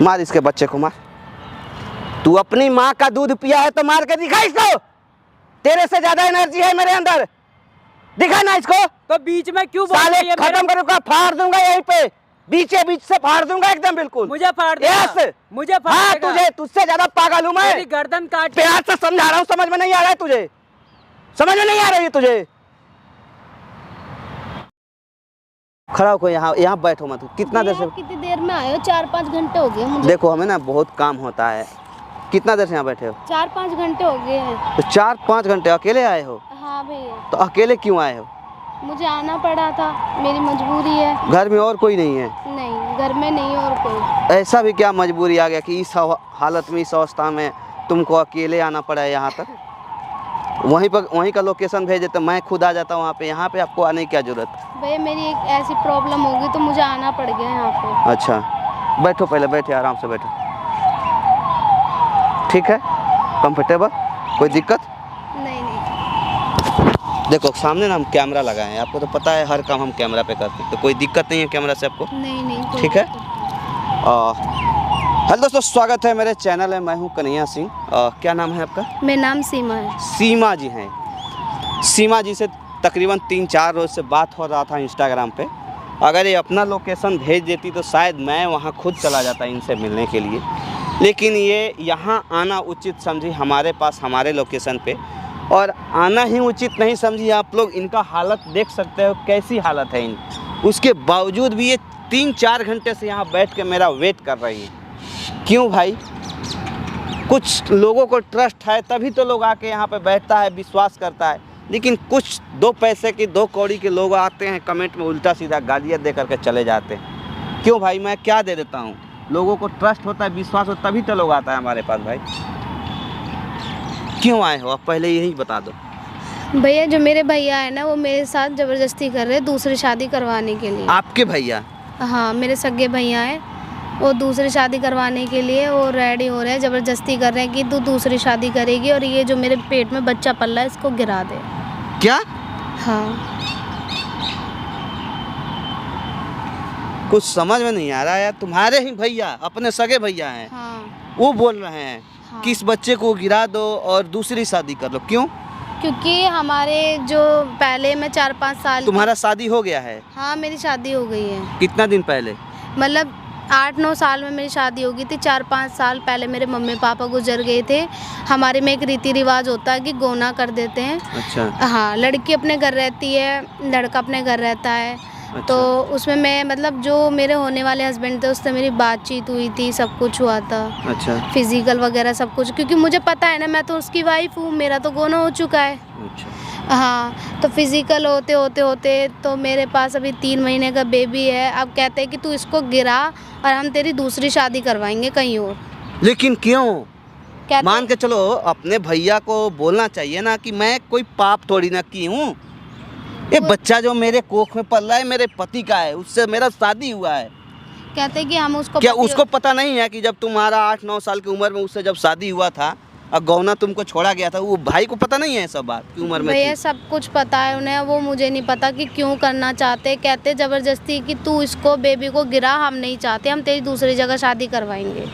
मार इसके बच्चे को मार। तू अपनी माँ का दूध पिया है तो मार के दिखा इसको। तेरे से ज्यादा एनर्जी है मेरे अंदर, दिखा ना इसको। तो बीच में क्यों बोल साले रही है? खत्म करूंगा, फाड़ दूंगा यहीं पे, बीचे बीच से फाड़ दूंगा एकदम बिल्कुल। मुझे फाड़ देगा। यस मुझे फाड़ हाँ, देगा। तुझे तुझसे ज्यादा पागल हूं मैं। तेरी गर्दन काट। प्यार से समझा रहा हूँ, समझ में नहीं आ रहा है तुझे, समझ में नहीं आ रही है तुझे। खड़ा होकर यहाँ बैठो मत। कितना देर से? कितनी देर में आए हो? 4-5 घंटे हो गए मुझे। देखो हमें ना बहुत काम होता है। कितना देर से यहाँ बैठे हो? 4-5 घंटे हो गए हैं। तो 4-5 घंटे अकेले आए हो? हाँ भैया। तो अकेले क्यों आए हो? मुझे आना पड़ा था, मेरी मजबूरी है। घर में और कोई नहीं है? नहीं, घर में नहीं और कोई। ऐसा भी क्या मजबूरी आ गया कि इस हालत में, इस अवस्था में तुमको अकेले आना पड़ा है यहाँ तक? वहीं का लोकेशन भेज देते, मैं खुद आ जाता वहाँ पे। यहाँ पे आपको आने की क्या जरूरत? भैया मेरी एक ऐसी प्रॉब्लम हो गई तो मुझे आना पड़ गया यहाँ पे। अच्छा बैठो, पहले बैठे, आराम से बैठो। ठीक है, कंफर्टेबल, कोई दिक्कत? नहीं नहीं। देखो सामने ना हम कैमरा लगाए हैं, आपको तो पता है हर काम हम कैमरा पे करते हैं, तो कोई दिक्कत नहीं है कैमरा से आपको? नहीं नहीं। ठीक है। हेलो दोस्तों, स्वागत है मेरे चैनल है, मैं हूं कन्हैया सिंह। क्या नाम है आपका? मेरा नाम सीमा है। सीमा जी हैं। सीमा जी से तकरीबन 3-4 रोज से बात हो रहा था इंस्टाग्राम पे। अगर ये अपना लोकेशन भेज देती तो शायद मैं वहां खुद चला जाता इनसे मिलने के लिए, लेकिन ये यहाँ आना उचित समझी हमारे पास, हमारे लोकेशन पे, और आना ही उचित नहीं समझी। आप लोग इनका हालत देख सकते हो, कैसी हालत है इन। उसके बावजूद भी ये 3-4 घंटे से यहाँ बैठ के मेरा वेट कर रही है। क्यों भाई? कुछ लोगों को ट्रस्ट है तभी तो लोग आके यहाँ पे बैठता है, विश्वास करता है, लेकिन कुछ 2 पैसे की 2 कौड़ी के लोग आते हैं, कमेंट में उल्टा सीधा गालियाँ दे करके चले जाते हैं। क्यों भाई? मैं क्या दे देता हूँ? लोगों को ट्रस्ट होता है, विश्वास होता है, तभी तो लोग आता है हमारे पास। भाई क्यों आए हो आप, पहले यही बता दो। भैया जो मेरे भैया है ना, वो मेरे साथ ज़बरदस्ती कर रहे हैं दूसरी शादी करवाने के लिए। आपके भैया? हाँ, मेरे सगे भैया हैं, वो दूसरी शादी करवाने के लिए वो रेडी हो रहे हैं, ज़बरदस्ती कर रहे हैं कि तू दूसरी शादी करेगी और ये जो मेरे पेट में बच्चा पल रहा है इसको गिरा दे। क्या? हाँ। कुछ समझ में नहीं आ रहा है। तुम्हारे ही भैया, अपने सगे भैया हैं, हाँ। वो बोल रहे हैं हाँ। कि इस बच्चे को गिरा दो और दूसरी शादी कर लो। क्यों? क्योंकि हमारे जो पहले में 4-5 साल। तुम्हारा शादी हो गया है? हाँ, मेरी शादी हो गई है। कितना दिन पहले? मतलब 8-9 साल में मेरी शादी हो गई थी। 4-5 साल पहले मेरे मम्मी पापा गुजर गए थे। हमारे में एक रीति रिवाज होता है कि गोना कर देते हैं। अच्छा। हाँ, लड़की अपने घर रहती है, लड़का अपने घर रहता है। अच्छा। तो उसमें मैं मतलब जो मेरे होने वाले हस्बैंड थे उससे मेरी बातचीत हुई थी, सब कुछ हुआ था। अच्छा। फिजिकल वगैरह सब कुछ, क्योंकि मुझे पता है ना, मैं तो उसकी वाइफ हूँ, मेरा तो गोना हो चुका है। अच्छा। हाँ, तो फिजिकल होते होते होते तो मेरे पास अभी 3 महीने का बेबी है। अब कहते हैं कि तू इसको गिरा और हम तेरी दूसरी शादी करवाएंगे कहीं और। लेकिन क्यों? कहते मान के चलो, अपने भैया को बोलना चाहिए ना कि मैं कोई पाप थोड़ी ना की हूँ। ये बच्चा जो मेरे कोख में पल रहा है मेरे पति का है, उससे मेरा शादी हुआ है। कहते हैं कि हम उसको क्या उसको पता नहीं है कि जब तुम्हारा 8-9 साल की उम्र में उससे जब शादी हुआ था और गौना तुमको छोड़ा गया था, वो भाई को पता नहीं है सब बात की उम्र में भैया थी? सब कुछ पता है उन्हें, वो मुझे नहीं पता कि क्यों करना चाहते। कहते ज़बरदस्ती कि तू इसको बेबी को गिरा, हम नहीं चाहते, हम तेरी दूसरी जगह शादी करवाएंगे।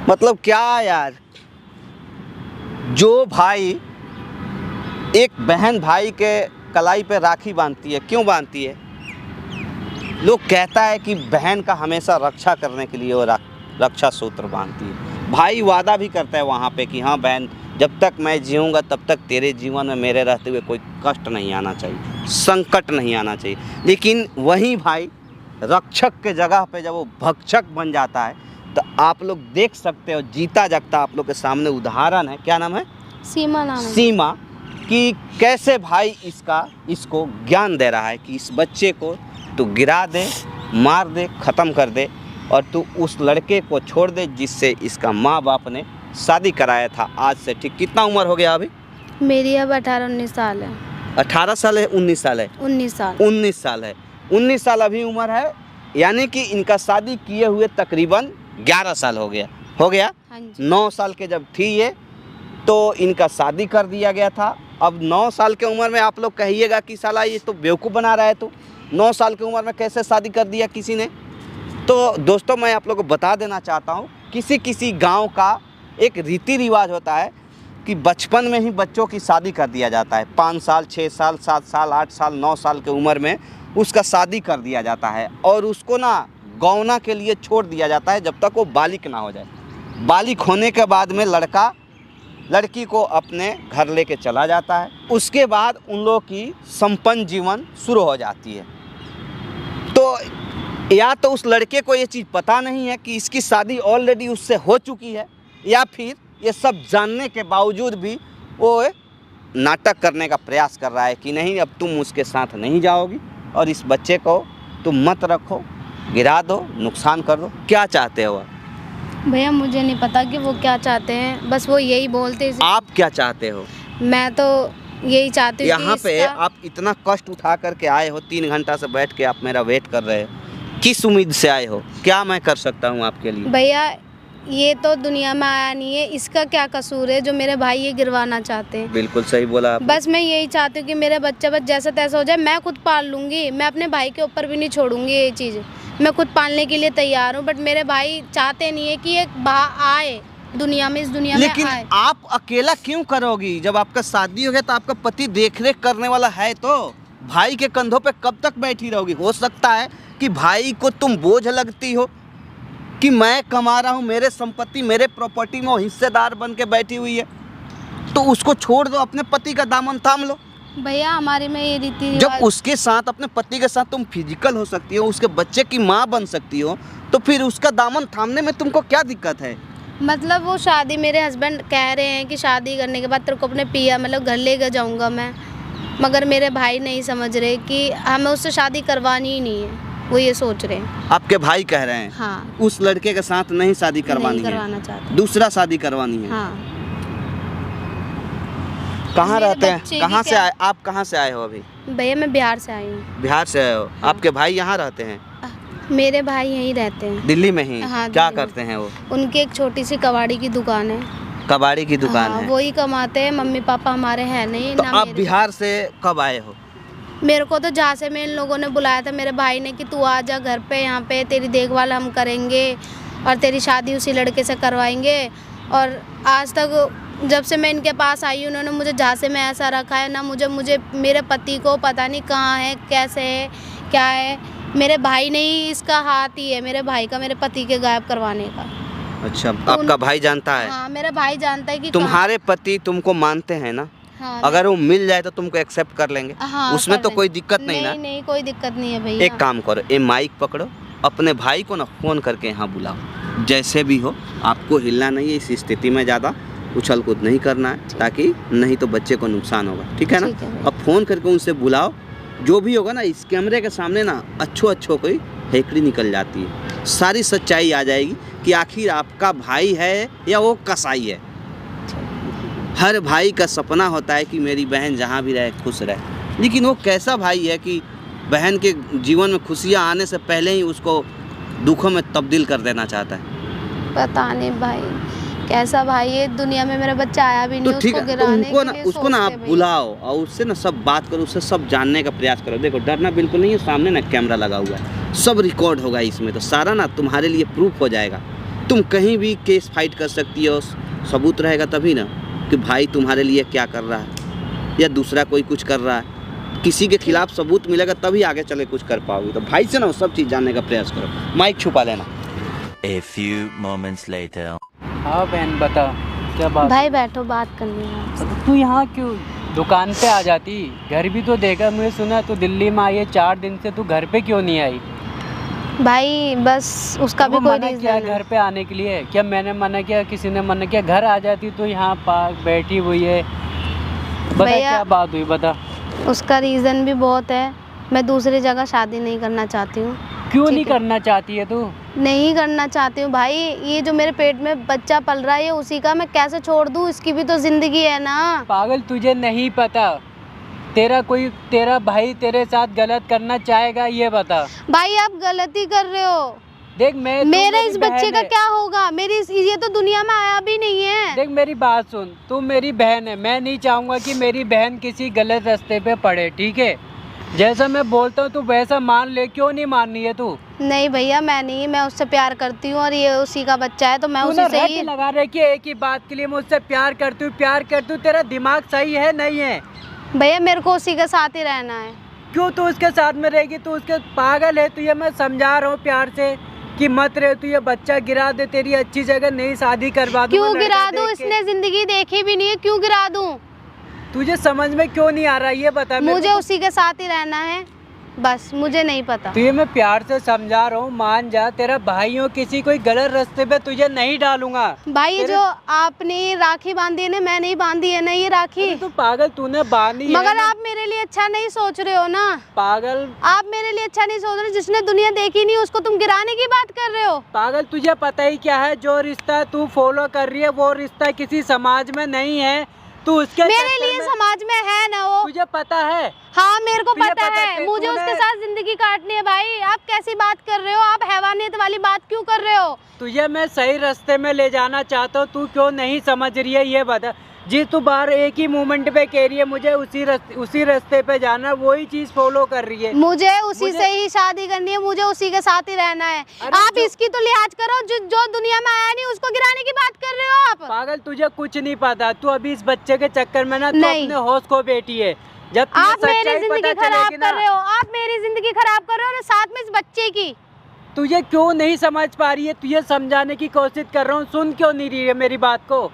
मतलब क्या यार? जो भाई एक बहन भाई के कलाई पे राखी बांधती है, क्यों बांधती है? लोग कहता है कि बहन का हमेशा रक्षा करने के लिए वो रक्षा सूत्र बांधती है। भाई वादा भी करता है वहाँ पे कि हाँ बहन, जब तक मैं जीऊँगा तब तक तेरे जीवन में मेरे रहते हुए कोई कष्ट नहीं आना चाहिए, संकट नहीं आना चाहिए। लेकिन वही भाई रक्षक के जगह पे जब वो भक्षक बन जाता है तो आप लोग देख सकते हो, जीता जागता आप लोग के सामने उदाहरण है। क्या नाम है? सीमा नाम है। सीमा। कि कैसे भाई इसको ज्ञान दे रहा है कि इस बच्चे को तू गिरा दे, मार दे, ख़त्म कर दे, और तू उस लड़के को छोड़ दे जिससे इसका माँ बाप ने शादी कराया था। आज से ठीक कितना उम्र हो गया अभी? मेरी अब 18-19 साल है। 18 साल है? 19 साल है? 19 साल। 19 साल है। 19 साल अभी उम्र है, यानी कि इनका शादी किए हुए तकरीबन 11 साल हो गया। हाँ जी। 9 साल के जब थी ये तो इनका शादी कर दिया गया था। अब 9 साल की उम्र में आप लोग कहिएगा कि साला ये तो बेवकूफ़ बना रहा है, तो 9 साल की उम्र में कैसे शादी कर दिया किसी ने। तो दोस्तों मैं आप लोगों को बता देना चाहता हूँ, किसी किसी गांव का एक रीति रिवाज होता है कि बचपन में ही बच्चों की शादी कर दिया जाता है। 5 साल, 6 साल, 7 साल, 8 साल, 9 साल की उम्र में उसका शादी कर दिया जाता है और उसको ना गौना के लिए छोड़ दिया जाता है जब तक वो बालिग ना हो जाए। बालिग होने के बाद में लड़का लड़की को अपने घर लेके चला जाता है। उसके बाद उन लोगों की संपन्न जीवन शुरू हो जाती है। तो या तो उस लड़के को ये चीज़ पता नहीं है कि इसकी शादी ऑलरेडी उससे हो चुकी है, या फिर ये सब जानने के बावजूद भी वो नाटक करने का प्रयास कर रहा है कि नहीं अब तुम उसके साथ नहीं जाओगी और इस बच्चे को तुम मत रखो, गिरा दो, नुकसान कर दो। क्या चाहते हो आप? भैया मुझे नहीं पता कि वो क्या चाहते हैं, बस वो यही बोलते हैं। आप क्या चाहते हो? मैं तो यही चाहती हूँ यहाँ पे आप इतना कष्ट उठा करके आए हो, 3 घंटा से बैठ के आप मेरा वेट कर रहे हो, किस उम्मीद से आए हो? क्या मैं कर सकता हूँ आपके लिए? भैया ये तो दुनिया में आया नहीं है, इसका क्या कसूर है जो मेरे भाई ये गिरवाना चाहते हैं? बिल्कुल सही बोला आप। बस मैं यही चाहती हूँ कि मेरा बच्चा बस जैसा तैसा हो जाए, मैं खुद पाल लूँगी, मैं अपने भाई के ऊपर भी नहीं छोड़ूंगी ये चीज़। मैं खुद पालने के लिए तैयार हूँ, बट मेरे भाई चाहते नहीं है कि एक आए दुनिया में, इस दुनिया में आए। लेकिन आप अकेला क्यों करोगी? जब आपका शादी हो गया तो आपका पति देखरेख करने वाला है, तो भाई के कंधों पे कब तक बैठी रहोगी? हो सकता है कि भाई को तुम बोझ लगती हो कि मैं कमा रहा हूँ, मेरे संपत्ति मेरे प्रॉपर्टी में वो हिस्सेदार बन के बैठी हुई है, तो उसको छोड़ दो, अपने पति का दामन थाम लो। भैया हमारे में ये रीति जब उसके साथ, अपने पति के साथ तुम फिजिकल हो सकती हो, उसके बच्चे की माँ बन सकती हो, तो फिर उसका दामन थामने में तुमको क्या दिक्कत है? मतलब वो शादी, मेरे हस्बैंड कह रहे हैं कि शादी करने के बाद तेरे को अपने पिया मतलब घर लेकर जाऊंगा मैं, मगर मेरे भाई नहीं समझ रहे कि हमें उससे शादी करवानी ही नहीं है। वो ये सोच रहे हैं। आपके भाई कह रहे हैं? हाँ। उस लड़के के साथ नहीं शादी करवानी नहीं करवाना है, चाहते, दूसरा शादी करवानी है। हाँ। कहाँ मेरे रहते हैं? बच्चे कहाँ की से क्या- आए आप? कहाँ से आए हो अभी? भैया मैं बिहार से आई हूँ। बिहार से आए हो? हाँ। आपके भाई यहाँ रहते हैं? मेरे भाई यहीं रहते हैं, दिल्ली में ही? हाँ, क्या दिल्ली में। करते हैं वो? उनकी एक छोटी सी कबाड़ी की दुकान है। कबाड़ी की दुकान हाँ, है? वही कमाते हैं, मम्मी पापा हमारे हैं नहीं तो ना। आप बिहार से कब आए हो? मेरे को तो जहाँ से मैं इन लोगों ने बुलाया था मेरे भाई ने कि तू आ जा घर पे, यहाँ पे तेरी देखभाल हम करेंगे और तेरी शादी उसी लड़के से करवाएंगे। और आज तक जब से मैं इनके पास आई उन्होंने मुझे जहाँ से मैं ऐसा रखा है ना, मुझे मेरे पति को पता नहीं कहाँ है, कैसे है, क्या है। मेरे भाई ने ही इसका हाथ ही है, मेरे भाई का, मेरे पति के गायब करवाने का। अच्छा, आपका भाई जानता है? हाँ, मेरा भाई जानता है कि तुम्हारे पति तुमको मानते हैं ना? हाँ, अगर वो मिल जाए तो तुमको एक्सेप्ट कर लेंगे? हाँ, उसमें कर तो लेंगे। कोई दिक्कत नहीं ना? नहीं कोई दिक्कत नहीं है भैया। एक काम करो, ये माइक पकड़ो, अपने भाई को ना फ़ोन करके यहाँ बुलाओ। जैसे भी हो आपको हिलना नहीं है, इस स्थिति में ज़्यादा उछल कूद नहीं करना है, ताकि नहीं तो बच्चे को नुकसान होगा। ठीक है ना? ठीक है। अब फ़ोन करके उनसे बुलाओ, जो भी होगा ना इस कैमरे के सामने ना अच्छो कोई हेकड़ी निकल जाती है, सारी सच्चाई आ जाएगी कि आखिर आपका भाई है या वो कसाई है। हर भाई का सपना होता है कि मेरी बहन जहाँ भी रहे खुश रहे, लेकिन वो कैसा भाई है कि बहन के जीवन में खुशियाँ आने से पहले ही उसको दुखों में तब्दील कर देना चाहता है। पता नहीं भाई कैसा भाई है, दुनिया में मेरा बच्चा आया भी नहीं। तो ठीक उसको है, तो गिराने उनको के ना लिए उसको ना आप सोचते भाई। बुलाओ और उससे ना सब बात करो, उससे सब जानने का प्रयास करो। देखो डरना बिल्कुल नहीं है, सामने ना कैमरा लगा हुआ है, सब रिकॉर्ड होगा इसमें, तो सारा ना तुम्हारे लिए प्रूफ हो जाएगा। तुम कहीं भी केस फाइट कर सकती हो, सबूत रहेगा तभी ना कि भाई तुम्हारे लिए क्या कर रहा है या दूसरा कोई कुछ कर रहा है। किसी के खिलाफ सबूत मिलेगा तभी आगे चले कुछ कर पाओगे। तो भाई से ना सब चीज़ जानने का प्रयास करो। माइक छुपा लेना। A few moments later. हाँ बहन बता क्या बात? भाई बैठो, बात करनी है आपसे। तू यहाँ क्यों दुकान पे आ जाती? घर भी तो देखा, मुझे सुना तू दिल्ली में आई है 4 दिन से, तू घर पे क्यों नहीं आई? भाई बस उसका भी वो कोई मना रीजन किया है। घर पे आने के लिए? क्या मैंने मना किया, किसी ने मना किया? घर आ जाती तो यहाँ पार्क बैठी हुई है, बता भैया, क्या बात हुई बता। उसका रीज़न भी बहुत है। मैं दूसरी जगह शादी नहीं करना चाहती हूँ। क्यों ठीक नहीं है। करना चाहती है तू? नहीं करना चाहती हूँ भाई, ये जो मेरे पेट में बच्चा पल रहा है ये उसी का, मैं कैसे छोड़ दूँ? इसकी भी तो ज़िंदगी है ना। पागल, तुझे नहीं पता तेरा भाई तेरे साथ गलत करना चाहेगा, ये बता। भाई आप गलती कर रहे हो। देख मैं तू मेरा मेरी इस बच्चे बहन का है। क्या होगा? ये तो दुनिया में आया भी नहीं है। देख मेरी बात सुन, तू मेरी बहन है, मैं नहीं चाहूंगा कि मेरी बहन किसी गलत रास्ते पे पड़े, ठीक है? जैसा मैं बोलता हूँ तू वैसा मान ले, क्यों नहीं माननी है तू? नहीं भैया मैं नहीं, मैं उससे प्यार करती हूँ और ये उसी का बच्चा है तो मैं तूने उसी से रट ही। लगा रखी है एक ही बात के लिए, मुझसे प्यार करती हूँ, तेरा दिमाग सही है नहीं है? भैया मेरे को उसी के साथ ही रहना है। क्यों तू उसके साथ में रहेगी? तू उसके पागल है? तुझे मैं समझा रहा हूँ प्यार से कि मत रहे, तू ये बच्चा गिरा दे, तेरी अच्छी जगह नहीं शादी करवा दूंगा। क्यों गिरा लड़का दूं? देख के। इसने जिंदगी देखी भी नहीं है, क्यों गिरा दूं? तुझे समझ में क्यों नहीं आ रहा ये बता मेरे मुझे को। उसी के साथ ही रहना है, बस मुझे नहीं पता। तुझे मैं प्यार से समझा रहा हूँ, मान जा, तेरा भाई हो, किसी कोई गलत रास्ते पे तुझे नहीं डालूंगा। भाई तेरे- जो आपने ये राखी बांधी है ना, मैं नहीं बांधी है ना ये राखी। अरे तू पागल, तूने बांधी है मगर ना। आप मेरे लिए अच्छा नहीं सोच रहे हो ना, पागल आप मेरे लिए अच्छा नहीं सोच रहे। जिसने दुनिया देखी नहीं उसको तुम गिराने की बात कर रहे हो। पागल, तुझे पता ही क्या है, जो रिश्ता तू फॉलो कर रही है वो रिश्ता किसी समाज में नहीं है। तू उसके मेरे चक्कर लिए में- समाज में है ना वो। तुझे पता है? हाँ मेरे को तुझे पता पता है, है, मुझे तूने- उसके साथ जिंदगी काटनी है। भाई आप कैसी बात कर रहे हो? आप हैवानियत वाली बात क्यों कर रहे हो? तुझे मैं सही रास्ते में ले जाना चाहता हूँ, तू क्यों नहीं समझ रही है ये बता। जी तू बाहर एक ही मोमेंट पे कह रही है मुझे उसी रास्ते पे जाना, वही चीज फॉलो कर रही है। मुझे उसी मुझे- से ही शादी करनी है, मुझे उसी के साथ ही रहना है। अरे आप जो- इसकी तो लिहाज करो, जो दुनिया में आया नहीं उसको गिराने की बात कर रहे हो आप। पागल, तुझे कुछ नहीं पता, तू अभी इस बच्चे के चक्कर में ना तू नहीं। अपने होश को बैठी है। जब तुझे आप मेरी सच्चाई जिंदगी पता खराब चलेगी ना, कर रहे हो, आप मेरी जिंदगी खराब कर रहे हो और साथ में इस बच्चे की। तुझे क्यों नहीं समझ पा रही है? तुझे समझाने की कोशिश कर रहा हूँ, सुन क्यों नहीं रही है मेरी बात को?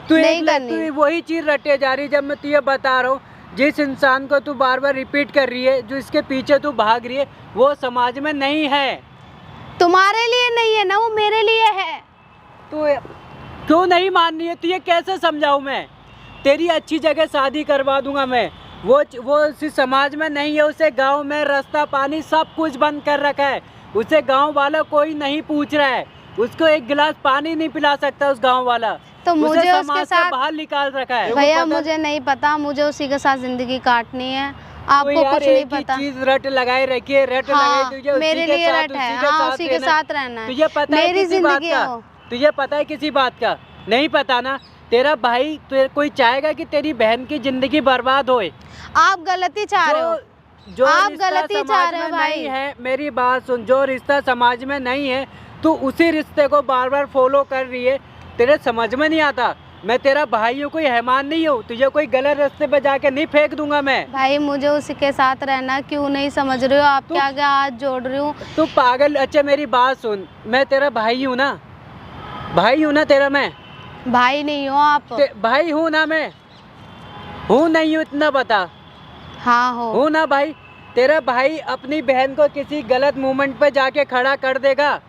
तू नहीं एक करनी। तू वही चीज रटे जा रही है। जब मैं तुझे बता रहा हूँ, जिस इंसान को तू बार बार रिपीट कर रही है, जो इसके पीछे तू भाग रही है, वो समाज में नहीं है। तुम्हारे लिए नहीं है ना, वो मेरे लिए है। तू क्यों नहीं मान रही है? तुझे कैसे समझाऊं मैं? तेरी अच्छी जगह शादी करवा दूंगा मैं। वो उसी समाज में नहीं है, उसे गांव में रास्ता पानी सब कुछ बंद कर रखा है। उसे गांव वाला कोई नहीं पूछ रहा है, उसको एक गिलास पानी नहीं पिला सकता उस गांव वाला। तो उसे मुझे उसके समाज से साथ, बाहर निकाल रखा है। भैया वो पता- मुझे नहीं पता, मुझे उसी के साथ जिंदगी काटनी है। तो आपको यार कुछ नहीं एक ही पता। चीज रट लगाए रखी है, रट हाँ, लगाई तुझे उसी मेरे के लिए साथ, रट है। उसी के हाँ साथ उसी के रहना। साथ रहना है। तुझे पता है मेरी किसी बात जिंदगी का? है वो। तुझे पता है किसी बात का? नहीं पता ना। तेरा भाई कोई चाहेगा कि तेरी बहन की जिंदगी बर्बाद होए? आप गलती चाह रहे हो। जो आप रिश्ता गलती समाज चाह रहे हो में भाई। नहीं है, मेरी बात सुन, जो रिश्ता समाज में नहीं है तू उसी रिश्ते को बार बार फॉलो कर रही है। तेरे समझ में नहीं आता, मैं तेरा भाई हूँ, कोई हैमान नहीं हूँ। तुझे कोई गलत रास्ते पे जाके नहीं फेंक दूंगा मैं। भाई मुझे उसी के साथ रहना, क्यों नहीं समझ रहे हो? आप क्या क्या हाथ जोड़ रही हूँ। तू पागल। अच्छा मेरी बात सुन, मैं तेरा भाई हूँ ना, भाई हूँ ना तेरा मैं। भाई नहीं हो आप। भाई हूँ ना मैं, हूँ नहीं हूँ इतना बता। हाँ हो। हूँ ना भाई। तेरा भाई अपनी बहन को किसी गलत मूवमेंट पे जाके खड़ा कर देगा।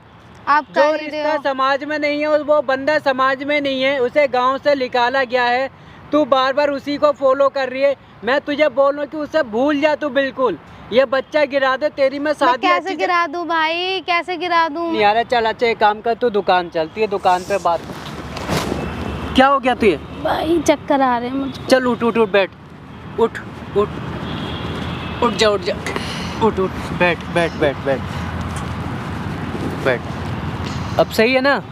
आप जो कर ही रहे रिश्ता हो। समाज में नहीं है, वो बंदा समाज में नहीं है, उसे गांव से निकाला गया है। तू बार बार उसी को फॉलो कर रही है। मैं तुझे बोल रहा हूँ कि उसे भूल जा तू बिल्कुल। ये बच्चा गिरा दे, तेरी मैं मैं शादी कैसे अच्छी गिरा दूं भाई, कैसे गिरा दूं? नहीं आ रहा। चल अच्छा एक काम कर, तू दुकान चलती है, दुकान पे बात। क्या हो गया तुझे? भाई चक्कर आ रहे हैं मुझे। चल उठ उठ उठ, बैठ, उठ उठ उठ जा, उठ जा, उठ उठ, बैठ बैठ बैठ बैठ बैठ। अब सही है ना?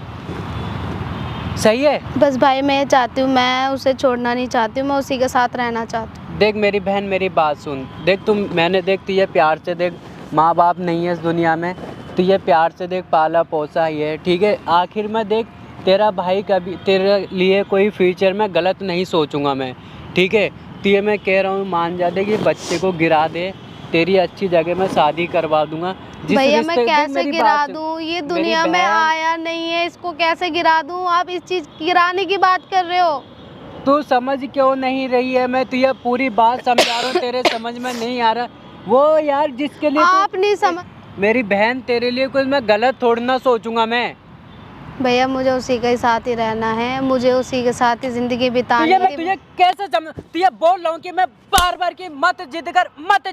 सही है? बस भाई मैं ये चाहती हूँ, मैं उसे छोड़ना नहीं चाहती हूँ, मैं उसी के साथ रहना चाहती हूँ। देख मेरी बहन, मेरी बात सुन। देख मैंने देख तुझे प्यार से, देख माँ बाप नहीं है इस दुनिया में, तुझे प्यार से देख पाला पोसा ही है, ठीक है? आखिर में देख तेरा भाई कभी तेरे लिए कोई फ्यूचर में गलत नहीं सोचूंगा मैं, ठीक है? तुझे मैं कह रहा हूँ मान जा, दे कि बच्चे को गिरा दे, तेरी अच्छी जगह में शादी करवा दूंगा। भैया मैं देख कैसे मेरी गिरा बात सुन। दूं? ये मेरी दुनिया में बहन- आया नहीं है, इसको कैसे गिरा दूं? आप इस चीज गिराने की बात कर रहे हो। तू समझ क्यों नहीं रही है? मैं तुझे पूरी बात समझा रहा हूँ, तेरे समझ में नहीं आ रहा। वो यार जिसके लिए आप नहीं समझ। मेरी बहन, तेरे लिए कुछ मैं गलत थोड़ी ना सोचूंगा मैं। भैया मुझे उसी के साथ ही रहना है, मुझे उसी के साथ ही जिंदगी बितानी तुझे मैं है। तुझे कैसे समझ, तुझे बोल रहा हूँ कि मैं बार बार की मत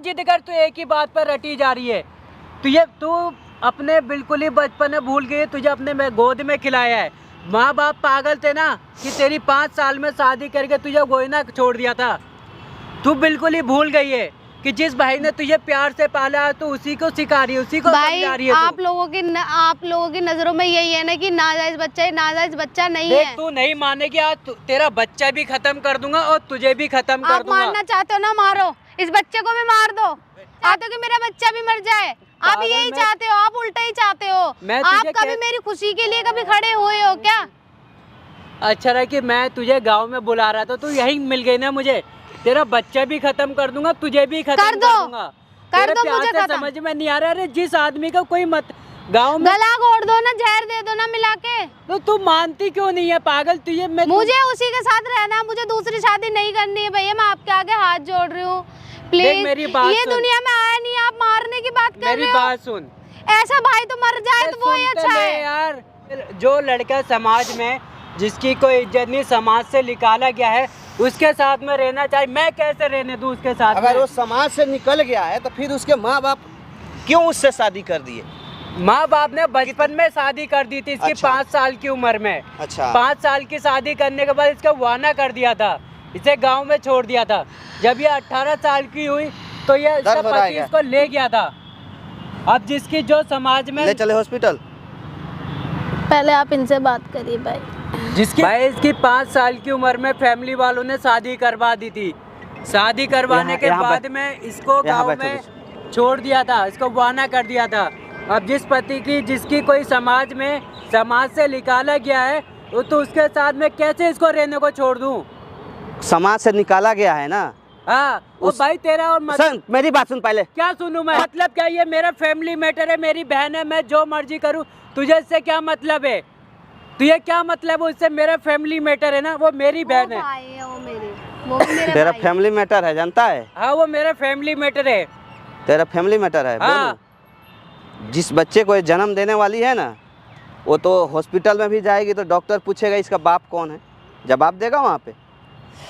जिद कर, तू एक ही बात पर रटी जा रही है। तू अपने बिल्कुल ही बचपन में भूल गई है। तुझे अपने में गोद में खिलाया है। माँ बाप पागल थे ना कि तेरी 5 साल में शादी करके तुझे गोइना छोड़ दिया था। तू बिल्कुल ही भूल गई है। कि जिस भाई ने तुझे प्यार से पाला तो उसी को सिखा रही है, उसी को भाई समझा रही है आप लोगों की नजरों में यही है ना कि नाजायज बच्चा है, नाजायज बच्चा नहीं देख है। तू नहीं मानेगी, आज तेरा बच्चा भी खत्म कर दूंगा और तुझे भी खत्म कर आप दूंगा। मारना चाहते हो ना, मारो, इस बच्चे को भी मार दो, चाहते हो कि मेरा बच्चा भी मर जाए, आप पागल, यही चाहते हो, आप उल्टा ही चाहते हो। मैं आप तुझे कभी मेरी खुशी के लिए कभी खड़े हुए हो क्या? अच्छा रहा कि मैं तुझे गांव में बुला रहा था, तू यही मिल गई ना मुझे। तेरा बच्चा भी खत्म कर दूंगा, तुझे भी खत्म कर दूंगा। कर दो प्यार मुझे से खत्म। समझ में नहीं आ रहा। अरे जिस आदमी का कोई मत गांव में, गला घोट दो ना, जहर दे दो ना मिला के। तो तू मानती क्यों नहीं है पागल? तुझे मैं मुझे उसी के साथ रहना है, मुझे दूसरी शादी नहीं करनी है भैया, मैं आपके आगे हाथ जोड़ रही हूँ प्लीज। मेरी बात ये सुन। दुनिया में आया नहीं, आप मारने की बात कर मेरी रहे हो। बात सुन ऐसा भाई तो मर जाए तो वो ही सुनते अच्छा ले है। यार, जो लड़का समाज में जिसकी कोई इज्जत नहीं, समाज से निकाला गया है, उसके साथ में रहना चाहिए। मैं कैसे रहने दूं उसके साथ अगर में? वो समाज से निकल गया है तो फिर उसके माँ बाप क्यों उससे शादी कर दिए? माँ बाप ने बचपन में शादी कर दी थी इसकी, अच्छा। 5 साल की उम्र में। अच्छा। 5 साल की शादी करने के बाद इसका वाना कर दिया था, इसे गांव में छोड़ दिया था। जब ये 18 साल की हुई तो ये इसका दर्द हो रहा है पति क्या? इसको ले गया था। अब जिसकी जो समाज में ले चले हॉस्पिटल। पहले आप इनसे बात करिए भाई। जिसकी भाई इसकी 5 साल की उम्र में फैमिली वालों ने शादी करवा दी थी। शादी करवाने के बाद में इसको गांव में छोड़ दिया था, इसको वाना कर दिया था। अब जिस पति की जिसकी कोई समाज से निकाला गया है, वो तो उसके साथ में कैसे इसको रहने को छोड़ दूं? समाज से निकाला गया है ना। हाँ भाई तेरा और सुन मेरी बात सुन पहले। क्या सुनूं मैं? मतलब क्या, ये मेरा फैमिली मैटर है, मेरी बहन है, मैं जो मर्जी करूं, तुझे इससे क्या मतलब है? तुझे क्या मतलब है उससे? मेरा फैमिली मैटर है ना, वो मेरी बहन है। वो भी मेरे तेरा भाई। फैमिली मैटर है, जानता है? हाँ वो मेरा फैमिली मैटर है। तेरा फैमिली मैटर है। हाँ। बोलूं? जिस बच्चे को ये जन्म देने वाली है ना, वो तो हॉस्पिटल में भी जाएगी तो डॉक्टर पूछेगा इसका बाप कौन है, जवाब देगा वहाँ पे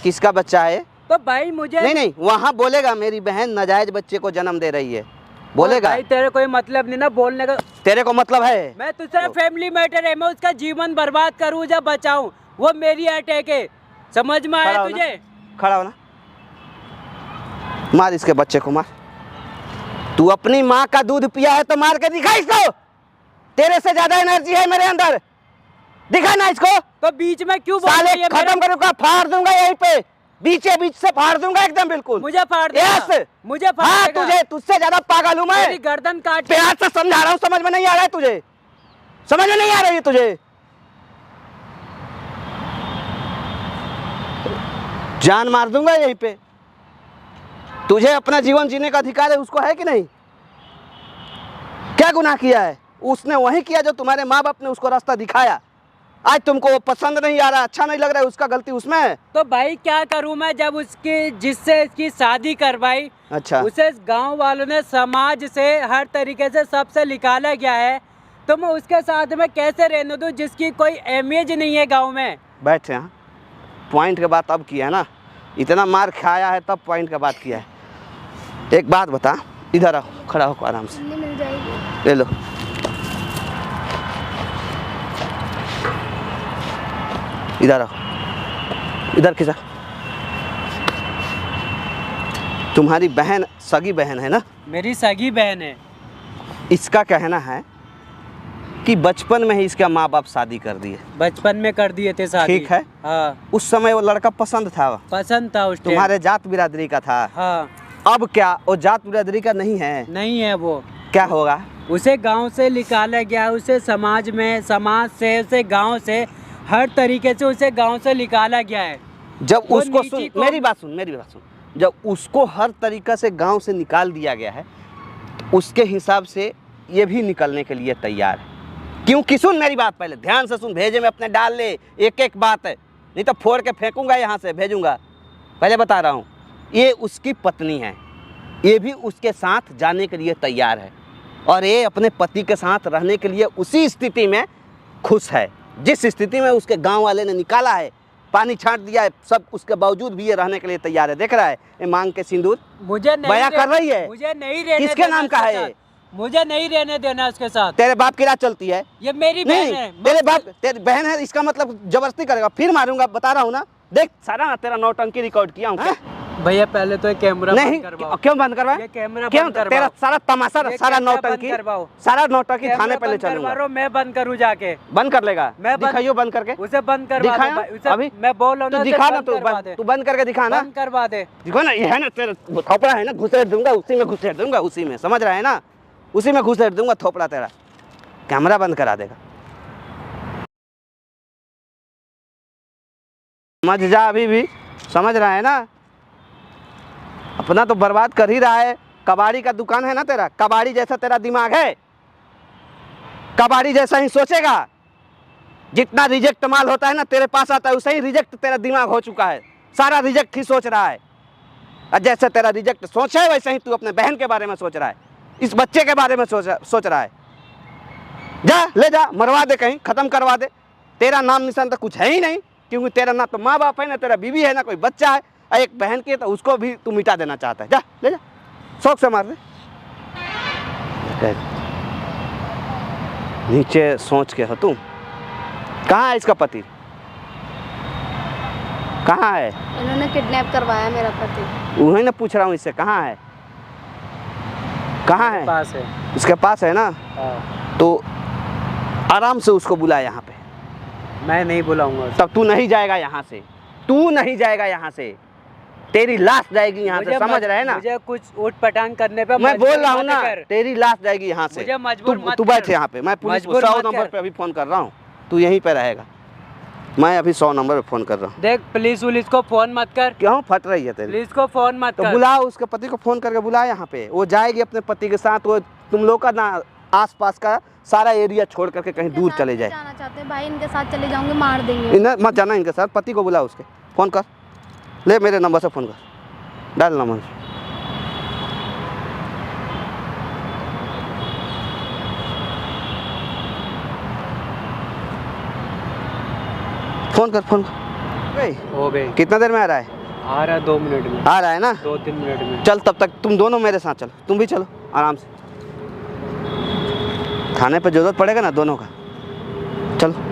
किसका बच्चा है। तो भाई मुझे नहीं वहाँ बोलेगा मेरी बहन नाजायज बच्चे को जन्म दे रही है, बोलेगा। भाई तेरे कोई मतलब नहीं ना बोलने का। तेरे को मतलब है? मैं तुझसे फैमिली मैटर है, मैं उसका जीवन बर्बाद करूँ या बचाऊं, वो मेरी अटैक है। समझ में आया तुझे? खड़ा हो ना, मार इसके बच्चे को मार। तू अपनी माँ का दूध पिया है तो मार के दिखा इसको। तेरे से ज्यादा एनर्जी है मेरे अंदर, दिखा ना इसको। तो बीच में क्यों बोल साले रही है? खत्म करूंगा, फाड़ दूंगा यहीं पे, बीचे बीच से फाड़ दूंगा एकदम बिल्कुल। मुझे फाड़ देगा? यस। मुझे फाड़ हाँ देगा? तुझे, तुझसे ज्यादा पागल हूँ मैं। तेरी गर्दन काट। प्यार से समझा रहा हूँ, समझ में नहीं आ रहा है तुझे? समझ में नहीं आ रही है तुझे? जान मार दूंगा यहीं पे। तुझे अपना जीवन जीने का अधिकार है, उसको है कि नहीं? क्या गुनाह किया है उसने? वही किया जो तुम्हारे माँ बाप ने उसको रास्ता दिखाया। आज तुमको वो पसंद नहीं आ रहा, अच्छा नहीं लग रहा है, उसका गलती उसमें है। तो भाई क्या करूं मैं, जब उसकी जिससे इसकी शादी करवाई, अच्छा, उसे गांव वालों ने समाज से हर तरीके से सबसे निकाला गया है, तो मैं उसके साथ में कैसे रहने दूं जिसकी कोई अहमियत नहीं है गांव में? बैठ यहाँ। पॉइंट के बात अब किया है ना, इतना मार खाया है तब पॉइंट के बात किया है। एक बात बता, इधर आओ, खड़ा होकर आराम से मिल जाएगी। ले लो। इधर आओ, इधर खिंचा। तुम्हारी बहन सगी बहन है ना? मेरी सगी बहन है। इसका कहना है कि बचपन में ही इसका माँ बाप शादी कर दिए। बचपन में कर दिए थे शादी। ठीक है। हाँ उस समय वो लड़का पसंद था, पसंद था उस टाइम। तुम्हारे जात बिरादरी का था। हाँ अब क्या वो जात बिरादरी का नहीं है? नहीं है वो। क्या होगा? उसे गांव से निकाला गया, उसे समाज से, उसे गांव से, हर तरीके से उसे गांव से निकाला गया है। जब वो उसको नीची सुन, मेरी बात सुन। जब उसको हर तरीका से गांव से निकाल दिया गया है, उसके हिसाब से ये भी निकलने के लिए तैयार है। क्योंकि सुन मेरी बात, पहले ध्यान से सुन, भेजे में अपने डाल ले, एक एक बात है, नहीं तो फोड़ के फेंकूंगा यहाँ से, भेजूंगा। पहले बता रहा हूँ, ये उसकी पत्नी है, ये भी उसके साथ जाने के लिए तैयार है, और ये अपने पति के साथ रहने के लिए उसी स्थिति में खुश है जिस स्थिति में उसके गांव वाले ने निकाला है, पानी छांट दिया है, सब उसके बावजूद भी ये रहने के लिए तैयार है। देख रहा है ये मांग के सिंदूर मुझे नहीं बयां कर रही है। मुझे नहीं रहने किसके नाम का है ये? मुझे नहीं रहने देना उसके साथ। तेरे बाप की रात चलती है? ये मेरी बहन है। तेरे बाप, तेरी बहन है, इसका मतलब जबरदस्ती करेगा, फिर मारूंगा, बता रहा हूँ ना। देख सारा तेरा नौटंकी रिकॉर्ड किया हूँ। भैया पहले तो ये कैमरा नहीं बंद करवाओ। क्यों बंद करवाए? ये कैमरा क्यों? बंद करवाओ। तेरा सारा तमाशा, ये सारा कैमरा नौटंकी, बंद करवाओ। सारा नौटंकी कैमरा थाने पे ले बंद करवा चलूंगा। रहा हूं, मैं बंद करूँ जाके? बंद कर लेगा? मैं बंद- दिखाइयो बंद करके। उसे बंद करवा दिखाया दे उसे, अभी? मैं बोल रहा हूँ तू ना, दिखा उसे ना, बंद तू करवा दे। तू बंद करके दिखा ना। बंद करवा दे। देखो ना, ये है ना तेरा थोपड़ा है ना, घुसेड़ दूंगा उसी में, घुसेड़ दूंगा उसी में, समझ रहा है ना? उसी में घुसेड़ दूंगा थोपड़ा तेरा। कैमरा बंद करा देगा। समझ जा, अभी भी समझ रहा है ना? अपना तो बर्बाद कर ही रहा है। कबाड़ी का दुकान है ना तेरा, कबाड़ी जैसा तेरा दिमाग है, कबाड़ी जैसा ही सोचेगा। जितना रिजेक्ट माल होता है ना तेरे पास आता है, उसे ही रिजेक्ट तेरा दिमाग हो चुका है। सारा रिजेक्ट ही सोच रहा है, और जैसे तेरा रिजेक्ट सोच है वैसे ही तू अपने बहन के बारे में सोच रहा है, इस बच्चे के बारे में सोच रहा है। जा ले जा, मरवा दे, कहीं ख़त्म करवा दे। तेरा नाम निशान तो कुछ है ही नहीं, क्योंकि तेरा ना तो माँ बाप है, ना तेरा बीवी है, ना कोई बच्चा है। और एक बहन की है तो उसको भी तू मिटा देना चाहता है। जा ले जा, शौक से मार दे। नीचे सोच के हो तुम। कहाँ है इसका पति? कहाँ है? इन्होंने किडनैप करवाया मेरा पति। वही ना पूछ रहा हूँ इससे, कहाँ है? कहाँ है? पास है। इसके पास है ना? हाँ। तो आराम से उसको बुला यहाँ पे। मैं नहीं बुलाऊंगा उसे। तब तू नहीं जाएगा यहाँ से, तू नहीं जाएगा यहाँ से, तेरी लाश जाएगी यहाँ से, समझ रहे हैं ना? मुझे कुछ उठ पटांग करने पे मैं बोल मजबूर रहा हूँ मत ना, कर। तेरी लाश जाएगी यहाँ से। मुझे मजबूर मत तू कर। बैठ यहाँ पे, मैं पुलिस को मजबूर 100 मत नंबर कर। पे अभी फ़ोन कर रहा हूँ, तू यहीं पे रहेगा। मैं अभी 100 नंबर पे फ़ोन कर रहा हूँ। देख पुलिस वुलिस को फोन मत कर, क्यों फट रही है तेरी? पुलिस को फोन मत तो कर। बुला, उसके पति को फ़ोन करके बुला यहाँ पे। वो जाएगी अपने पति के साथ, वो तुम लोग का ना आसपास का सारा एरिया छोड़ करके कहीं दूर चले जाए। जाना चाहते हैं भाई, इनके साथ चले जाऊंगे, मार देंगे। इन्हें मत जाना इनके साथ। पति को बुला, उसके फ़ोन कर, ले मेरे नंबर से फ़ोन कर, डाल नंबर। फ़ोन कर, फ़ोन कर। हो गए। कितना देर में आ रहा है? आ रहा है 2 मिनट में, आ रहा है ना? 2-3 मिनट में। चल, तब तक तुम दोनों मेरे साथ चलो, तुम भी चलो आराम से। थाने पे जरूरत पड़ेगा ना दोनों का, चलो।